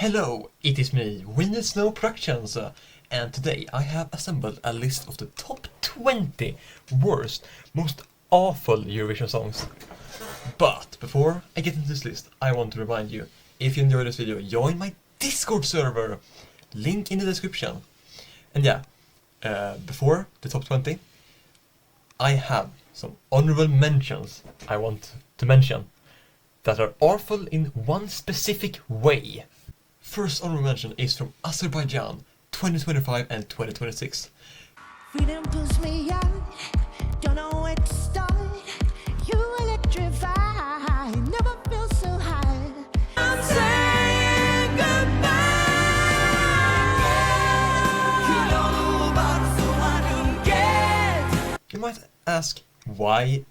Hello, it is me, Winnie Snow Productions, and today I have assembled a list of the top 20 worst, most awful Eurovision songs. But before I get into this list, I want to remind you, if you enjoyed this video, join my Discord server, link in the description. And yeah, before the top 20, I have some honorable mentions I want to mention that are awful in one specific way. First honorable mention is from Azerbaijan, 2025 and 2026. Freedom pulls me out, don't know where to start. You electrify, never feel so high. I'm saying goodbye. You don't know about so I can get. You might ask, why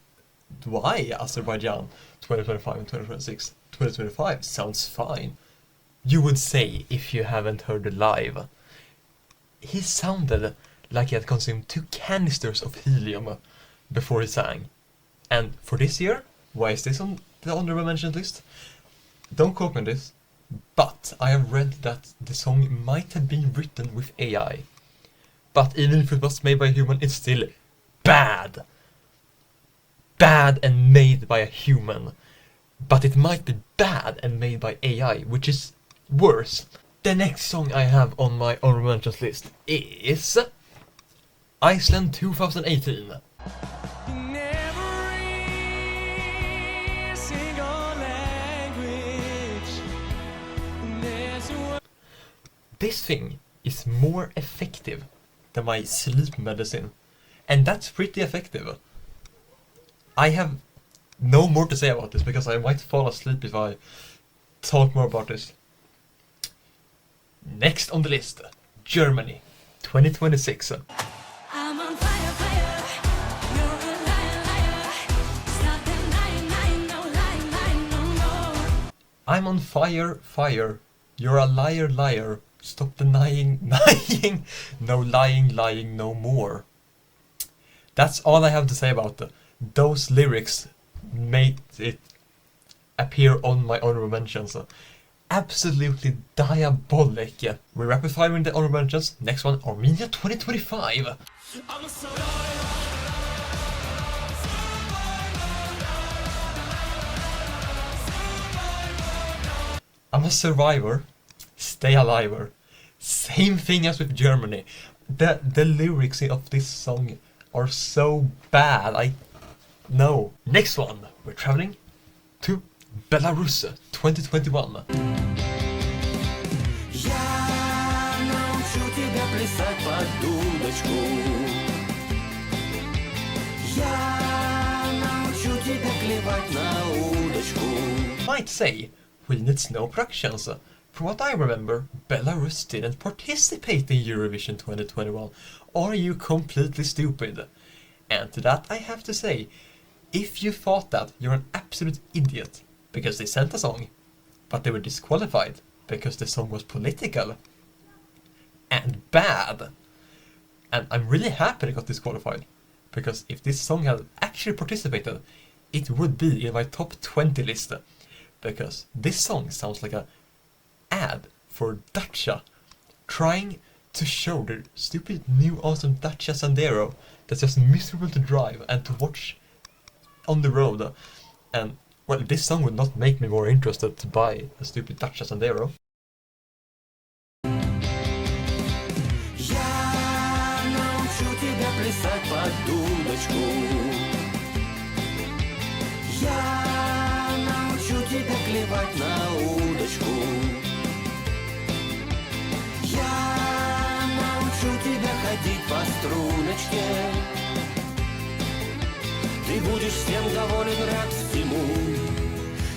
Azerbaijan 2025 and 2026? 2025 sounds fine. You would say if you haven't heard it live. He sounded like he had consumed 2 canisters of helium before he sang. And for this year, why is this on the honorable mention list? Don't quote me on this, but I have read that the song might have been written with AI. But even if it was made by a human, it's still bad. Bad and made by a human. But it might be bad and made by AI, which is worse. The next song I have on my honorable mentions list is Iceland 2018. This thing is more effective than my sleep medicine, and that's pretty effective. I have no more to say about this because I might fall asleep if I talk more about this. Next on the list, Germany, 2026. I'm on fire, fire. You're a liar, liar. Stop denying, lying, no lying, lying no more. I'm on fire, fire. You're a liar, liar. Stop denying, lying. No lying, lying no more. That's all I have to say about those lyrics. Made it appear on my honorable mentions. Absolutely diabolic. We're rapid firing the honorable mentions. Next one, Armenia 2025. I'm a survivor, stay alive. Same thing as with Germany. The lyrics of this song are so bad. No. Next one, we're traveling to Belarus 2021. Might say, we need Snow Productions. From what I remember, Belarus didn't participate in Eurovision 2021. Are you completely stupid? And to that I have to say, if you thought that, you're an absolute idiot, because they sent a song, but they were disqualified because the song was political and bad. And I'm really happy they got disqualified, because if this song had actually participated, it would be in my top 20 list, because this song sounds like an ad for Dacia, trying to show their stupid new awesome Dacia Sandero that's just miserable to drive and to watch on the road. And well, this song would not make me more interested to buy a stupid Dacia Sandero. Ты будешь всем доволен, рад всему.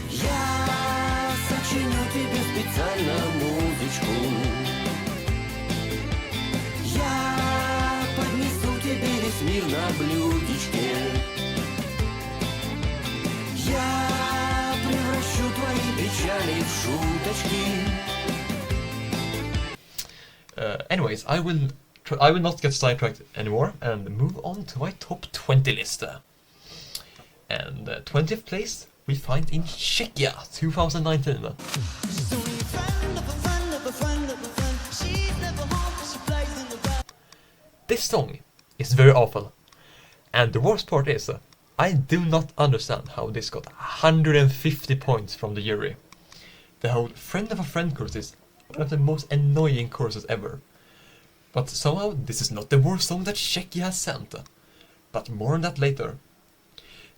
Я сочиню тебе специально музычку. Я поднесу тебе весь мир на блюдечке. Я превращу твои печали в шуточки. Anyways, I will not get sidetracked anymore and move on to my top 20 list. And 20th place we find in Czechia 2019. This song is very awful. And the worst part is, I do not understand how this got 150 points from the jury. The whole friend of a friend course is one of the most annoying courses ever. But somehow this is not the worst song that Czechia has sent. But more on that later.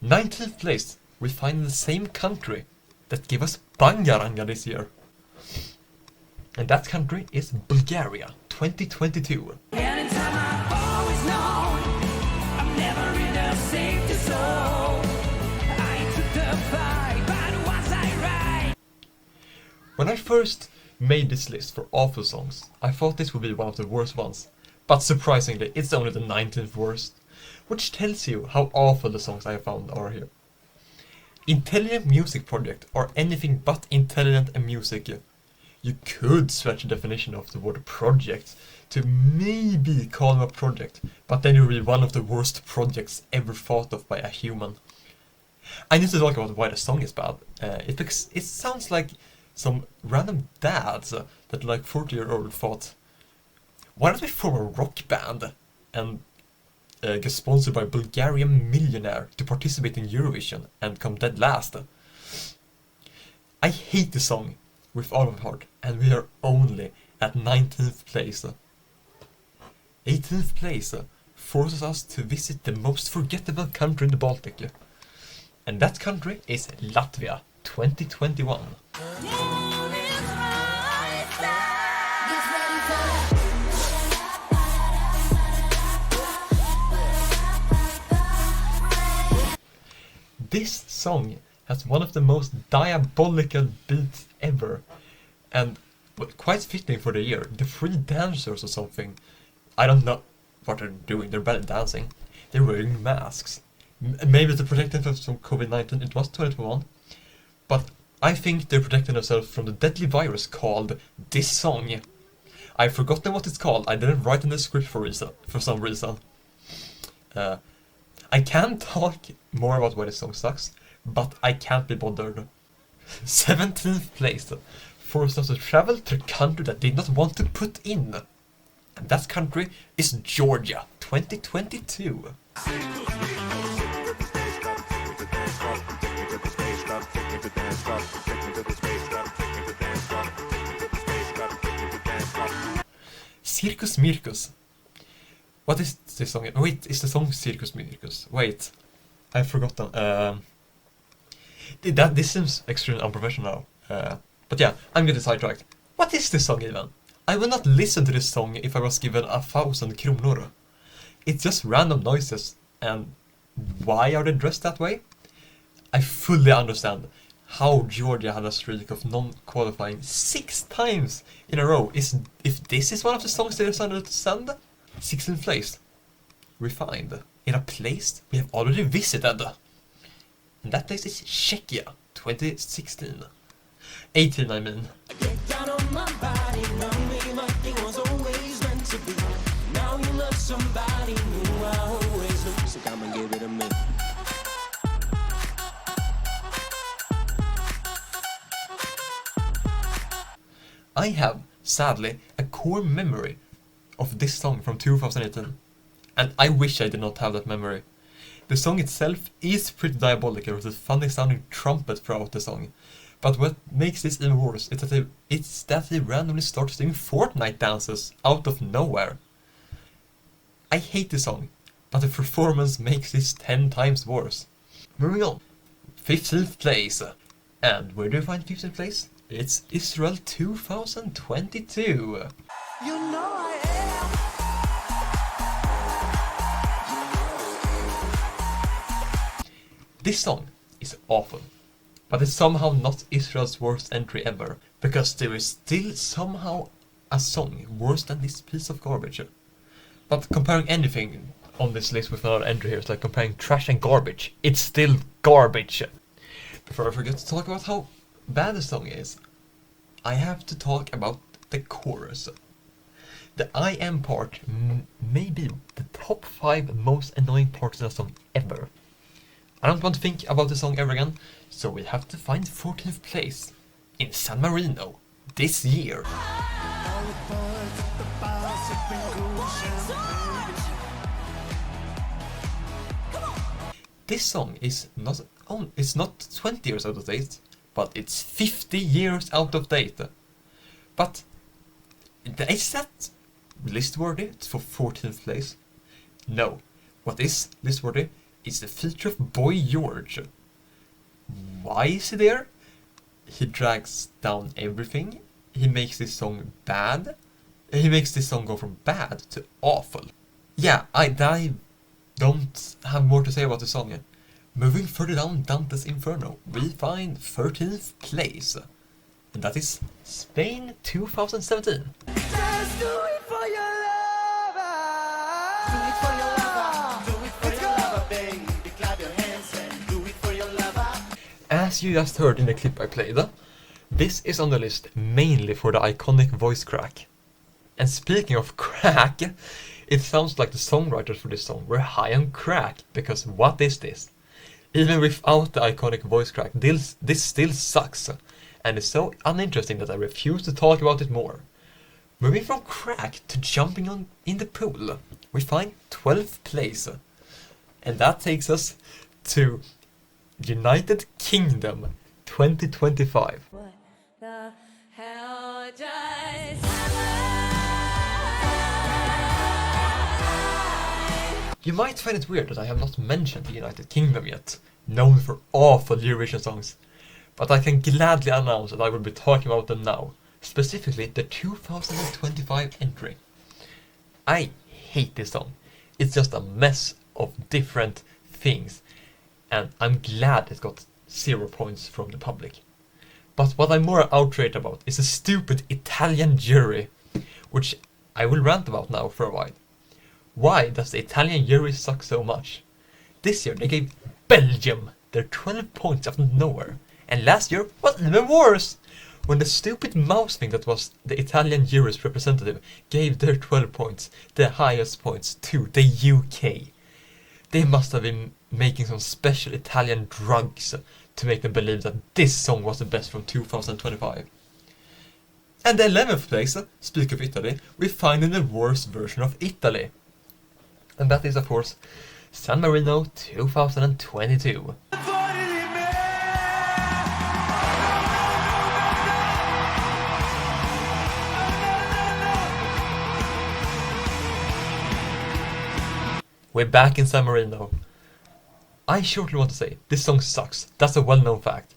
19th place we find in the same country that gave us Bangaranga this year. And that country is Bulgaria, 2022. Anytime I always know I'm never in a safety zone. I took the fight, but was I right? When I first made this list for awful songs, I thought this would be one of the worst ones. But surprisingly, it's only the 19th worst, which tells you how awful the songs I found are here. Intelligent music project are anything but intelligent and music. You could stretch the definition of the word project to maybe call them a project, but then you'll be one of the worst projects ever thought of by a human. I need to talk about why the song is bad. It sounds like some random dads that like 40-year-old thought, why don't we form a rock band and get sponsored by Bulgarian millionaire to participate in Eurovision and come dead last. I hate the song with all of my heart, and we are only at 19th place. 18th place forces us to visit the most forgettable country in the Baltic. And that country is Latvia, 2021. This song has one of the most diabolical beats ever, and quite fitting for the year. The three dancers or something, I don't know what they're doing, they're barely dancing. They're wearing masks. Maybe to protect themselves from COVID-19, it was 2021, but I think they're protecting themselves from the deadly virus called this song. I've forgotten what it's called, I didn't write in the script for some reason. I can talk more about why this song sucks, but I can't be bothered. 17th place forced us to travel to a country that did not want to put in. And that country is Georgia, 2022. Circus Mirkus. What is this song? Wait, is the song Circus Mirkus? Wait, I've forgotten. This seems extremely unprofessional. But yeah, I'm getting sidetracked. What is this song even? I will not listen to this song if I was given 1,000 kronor. It's just random noises, and why are they dressed that way? I fully understand how Georgia had a streak of non-qualifying 6 times in a row. If this is one of the songs they decided to send, 16th place, we find in a place we have already visited. And that place is Czechia, 2016. 18, I mean. Get down on my body, love me like it was always meant to be. Now you love somebody who I always knew, so come and give it a minute. I have, sadly, a core memory of this song from 2018, and I wish I did not have that memory. The song itself is pretty diabolical with a funny sounding trumpet throughout the song, but what makes this even worse is that they randomly start doing Fortnite dances out of nowhere. I hate the song, but the performance makes this 10 times worse. Moving on, 15th place, and where do you find 15th place? It's Israel 2022. You know I am. This song is awful, but it's somehow not Israel's worst entry ever, because there is still somehow a song worse than this piece of garbage. But comparing anything on this list with another entry here is like comparing trash and garbage. It's still garbage. Before I forget to talk about how bad the song is, I have to talk about the chorus. The I am part may be the top 5 most annoying parts of the song ever. I don't want to think about the song ever again, so we have to find 14th place in San Marino this year. This song is it's not 20 years out of date, but it's 50 years out of date. But is that list-worthy for 14th place? No. What is list-worthy is the feature of Boy George. Why is he there? He drags down everything. He makes this song bad. He makes this song go from bad to awful. Yeah, I don't have more to say about the song yet. Moving further down Dante's Inferno, we find 13th place. And that is Spain 2017. Just do it for your lover. Do it for your lover. Do it for your lover, baby. Clap your hands and do it for your lover. As you just heard in the clip I played, this is on the list mainly for the iconic voice crack. And speaking of crack, it sounds like the songwriters for this song were high on crack, because what is this? Even without the iconic voice crack, this still sucks, and it's so uninteresting that I refuse to talk about it more. Moving from crack to jumping in the pool, we find 12th place, and that takes us to United Kingdom 2025. What the hell just You might find it weird that I have not mentioned the United Kingdom yet, known for awful Eurovision songs, but I can gladly announce that I will be talking about them now, specifically the 2025 entry. I hate this song. It's just a mess of different things, and I'm glad it got 0 points from the public. But what I'm more outraged about is the stupid Italian jury, which I will rant about now for a while. Why does the Italian jury suck so much? This year they gave Belgium their 12 points out of nowhere, and last year was even worse, when the stupid mouse thing that was the Italian jury's representative gave their 12 points, the highest points, to the UK. They must have been making some special Italian drugs to make them believe that this song was the best from 2025. And the 11th place, speak of Italy, we find in the worst version of Italy. And that is, of course, San Marino 2022. We're back in San Marino. I shortly want to say, this song sucks. That's a well-known fact.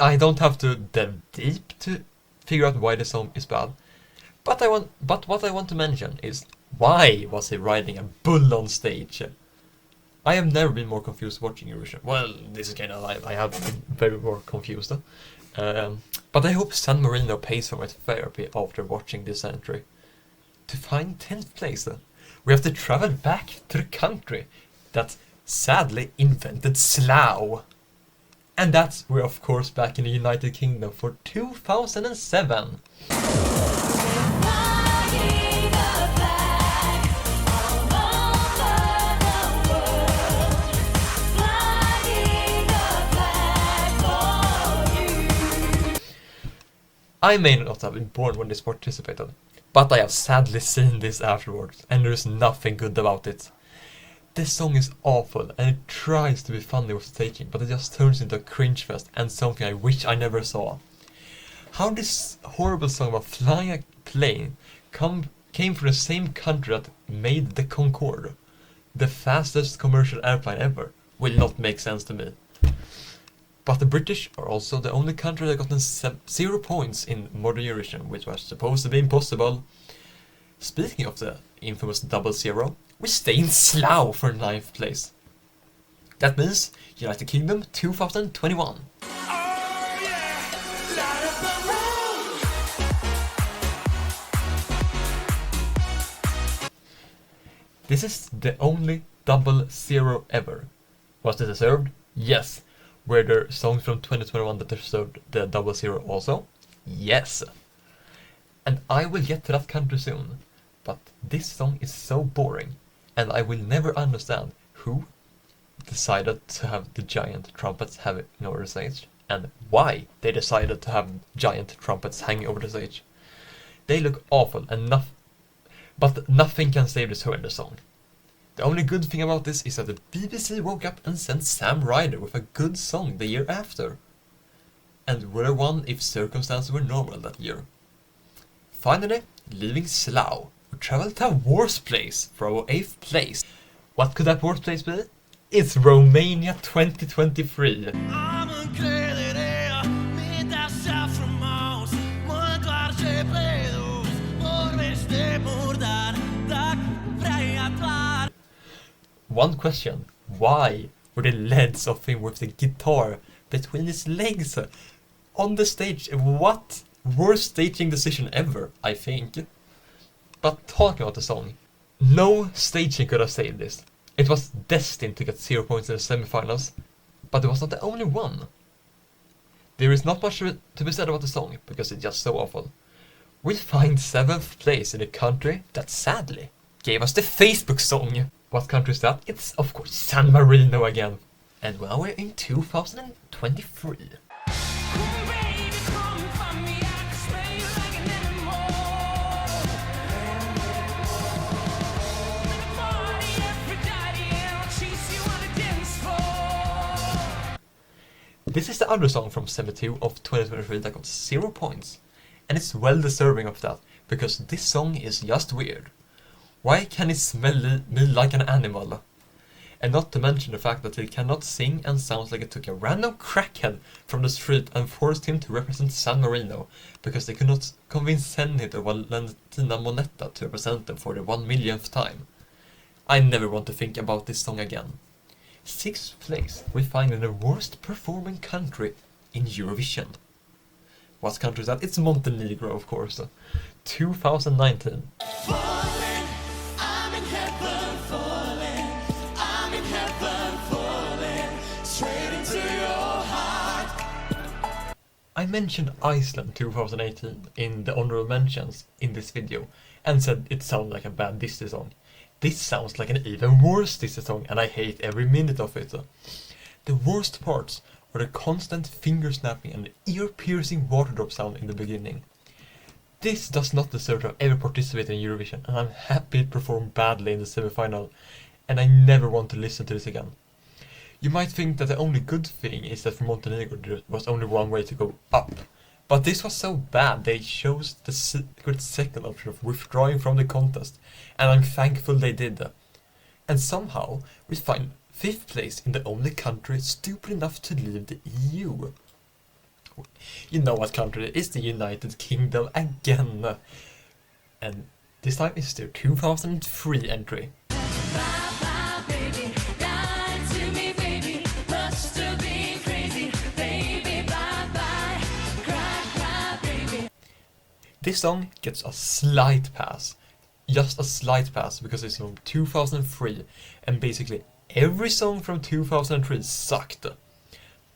I don't have to delve deep to figure out why the song is bad. But what I want to mention is, why was he riding a bull on stage? I have never been more confused watching Eurovision. Well, this is kind of I have been very more confused. But I hope San Marino pays for my therapy after watching this entry. To find 10th place, we have to travel back to the country that sadly invented Slough. And that's we're of course back in the United Kingdom for 2007. I may not have been born when this participated, but I have sadly seen this afterwards, and there is nothing good about it. This song is awful, and it tries to be funny with staging, but it just turns into a cringe fest and something I wish I never saw. How this horrible song about flying a plane came from the same country that made the Concorde, the fastest commercial airplane ever, will not make sense to me. But the British are also the only country that got 0 points in modern Eurovision, which was supposed to be impossible. Speaking of the infamous 00, we stay in Slough for 9th place. That means United Kingdom 2021. This is the only 00 ever. Was it deserved? Yes. Were there songs from 2021 that deserved the 00 also? Yes. And I will get to that country soon. But this song is so boring, and I will never understand who decided to have the giant trumpets hanging over the stage, and why they decided to have giant trumpets hanging over the stage. They look awful, and but nothing can save this horrendous song. The only good thing about this is that the BBC woke up and sent Sam Ryder with a good song the year after, and would have won if circumstances were normal that year. Finally, leaving Slough, we travelled to a worse place for our 8th place. What could that worse place be? It's Romania 2023. One question, why were the leads of him with the guitar between his legs on the stage? What? Worst staging decision ever, I think. But talking about the song, no staging could have saved this. It was destined to get 0 points in the semifinals, but it was not the only one. There is not much to be said about the song, because it's just so awful. We find 7th place in a country that sadly gave us the Facebook song. What country is that? It's of course San Marino again. And well, we're in 2023. This is the other song from Semi 2 of 2023 that got 0 points. And it's well deserving of that, because this song is just weird. Why can it smell me like an animal? And not to mention the fact that it cannot sing and sounds like it took a random crackhead from the street and forced him to represent San Marino, because they could not convince Zenit or Valentina Monetta to represent them for the 1,000,000th time. I never want to think about this song again. 6th place we find in the worst performing country in Eurovision. What country is that? It's Montenegro, of course. 2019. I mentioned Iceland 2018 in the honorable mentions in this video and said it sounded like a bad Disney song. This sounds like an even worse Disney song, and I hate every minute of it. The worst parts are the constant finger snapping and the ear-piercing water drop sound in the beginning. This does not deserve to have ever participated in Eurovision, and I'm happy it performed badly in the semi-final, and I never want to listen to this again. You might think that the only good thing is that for Montenegro there was only one way to go up. But this was so bad they chose the secret second option of withdrawing from the contest, and I'm thankful they did that. And somehow we find 5th place in the only country stupid enough to leave the EU. You know what country it is, the United Kingdom again. And this time it's their 2003 entry. This song gets a slight pass, just a slight pass, because it's from 2003, and basically every song from 2003 sucked.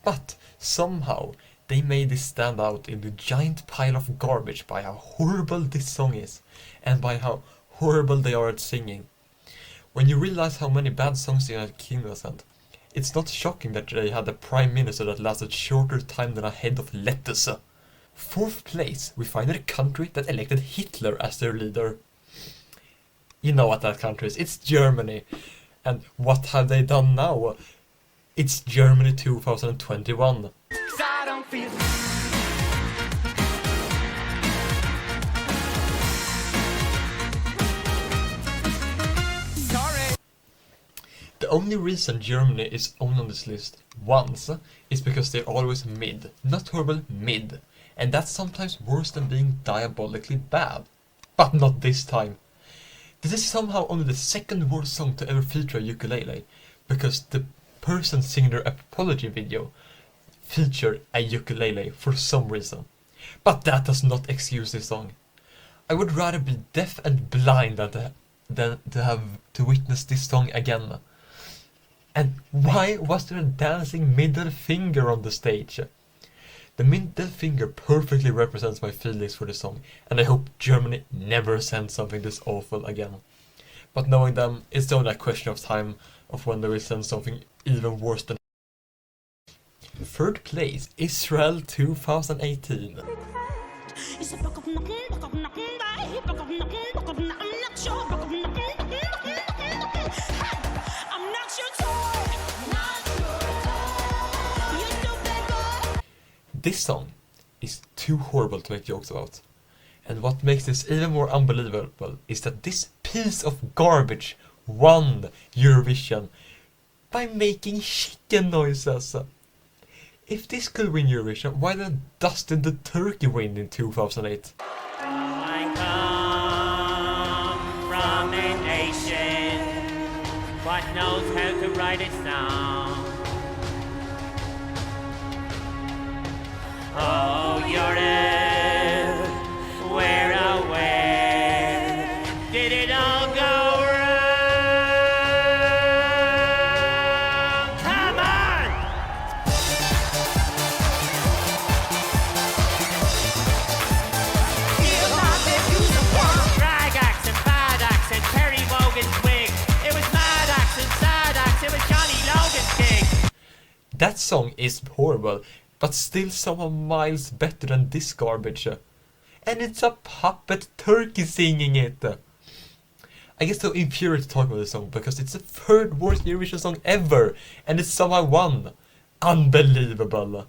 But somehow they made this stand out in the giant pile of garbage by how horrible this song is, and by how horrible they are at singing. When you realize how many bad songs the United Kingdom sent, it's not shocking that they had a prime minister that lasted shorter time than a head of lettuce. 4th place, we find a country that elected Hitler as their leader. You know what that country is, it's Germany. And what have they done now? It's Germany 2021. The only reason Germany is only on this list once is because they're always mid. Not horrible, mid. And that's sometimes worse than being diabolically bad. But not this time. This is somehow only the 2nd worst song to ever feature a ukulele, because the person singing their apology video featured a ukulele for some reason. But that does not excuse this song. I would rather be deaf and blind than to have to witness this song again. And why was there a dancing middle finger on the stage? The middle finger perfectly represents my feelings for the song, and I hope Germany never sends something this awful again. But knowing them, it's only a question of time of when they will send something even worse than. 3rd place, Israel 2018. This song is too horrible to make jokes about. And what makes this even more unbelievable is that this piece of garbage won Eurovision by making chicken noises. If this could win Eurovision, why then didn't the turkey win in 2008? I come from a nation what knows how to write a song. Oh, Europe, where oh where did it all go wrong? Come on! Drag axe and bad axe and Perry Wogan's wig. It was mad axe and sad axe. It was Johnny Logan's gig. That song is horrible, but still somehow miles better than this garbage. And it's a puppet turkey singing it. I get so infuriated to talk about this song because it's the third worst Eurovision song ever, and it somehow won. Unbelievable.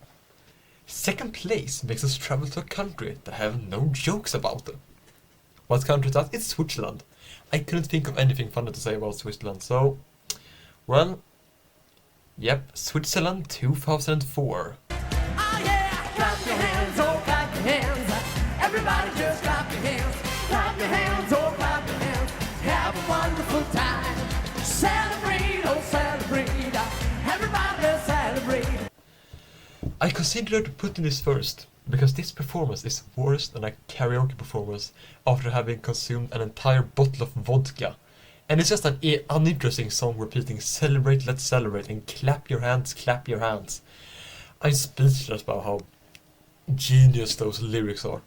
Second place makes us travel to a country that I have no jokes about. What country is that? It's Switzerland. I couldn't think of anything funny to say about Switzerland, so... Well... Yep, Switzerland 2004. Oh yeah! Clap your hands, oh clap your hands. Everybody just clap your hands. Clap your hands, oh clap your hands. Have a wonderful time. Celebrate, oh celebrate. Everybody celebrate. I considered putting this first, because this performance is worse than a karaoke performance after having consumed an entire bottle of vodka. And it's just an uninteresting song repeating celebrate, let's celebrate, and clap your hands, clap your hands. I'm speechless about how genius those lyrics are.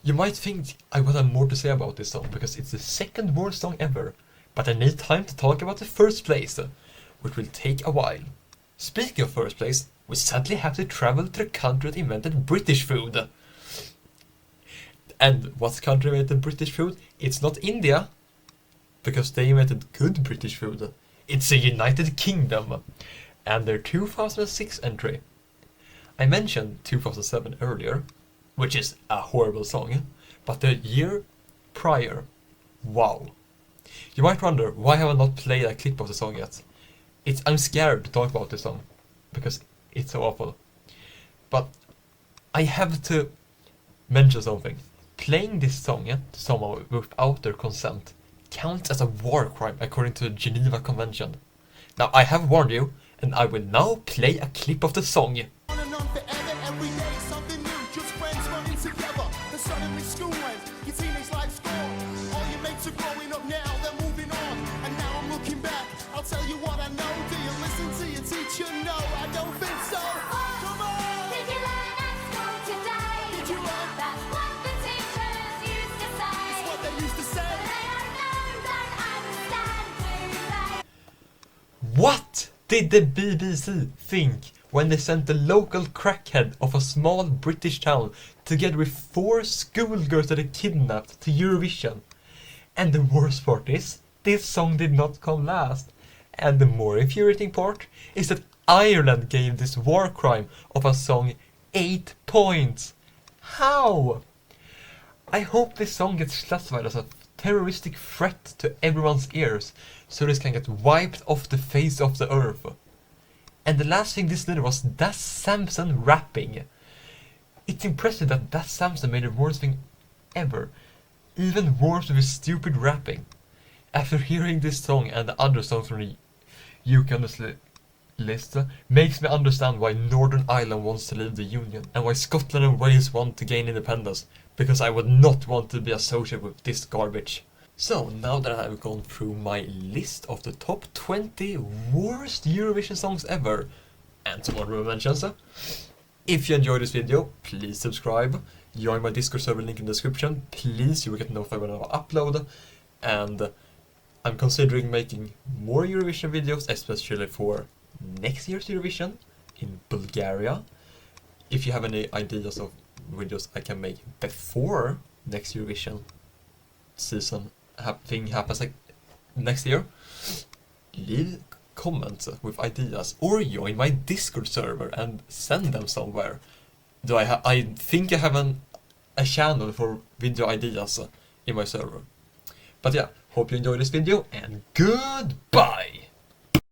You might think I would have more to say about this song because it's the second worst song ever, but I need time to talk about the first place, which will take a while. Speaking of first place, we sadly have to travel to the country that invented British food. And what country invented British food? It's not India, because they invented good British food. It's the United Kingdom, and their 2006 entry. I mentioned 2007 earlier, which is a horrible song, but the year prior, wow. You might wonder, why have I not played a clip of the song yet? I'm scared to talk about this song, because it's so awful. But I have to mention something. Playing this song to someone without their consent counts as a war crime according to the Geneva Convention. Now I have warned you, and I will now play a clip of the song. On and on forever, every day something new, just friends running together. Then suddenly school ends, your teenage life's gone. All your mates are growing up now, they're moving on. And now I'm looking back, I'll tell you what I know. Do you listen to your teacher? No, I don't think so. Come on! Did you learn at school today? Did you learn? That's what the teachers used to say. That's what they used to say. They don't understand, do they? What did the BBC think when they sent the local crackhead of a small British town together with 4 schoolgirls that they kidnapped to Eurovision? And the worst part is, this song did not come last. And the more infuriating part is that Ireland gave this war crime of a song 8 points. How? I hope this song gets classified as a terroristic threat to everyone's ears, so this can get wiped off the face of the earth. And the last thing this did was Das Samson rapping. It's impressive that Das Samson made the worst thing ever, even worse with his stupid rapping. After hearing this song and the other songs from the UK on this list, makes me understand why Northern Ireland wants to leave the Union and why Scotland and Wales want to gain independence, because I would not want to be associated with this garbage. So, now that I've gone through my list of the top 20 worst Eurovision songs ever, and some honorable mentions, if you enjoyed this video, please subscribe, join my Discord server link in the description, please, you will get notified when I upload, and I'm considering making more Eurovision videos, especially for next year's Eurovision in Bulgaria. If you have any ideas of videos I can make before next Eurovision thing happens like next year, leave comment with ideas or join my Discord server and send them somewhere. I think I have a channel for video ideas in my server. But yeah, hope you enjoyed this video and goodbye!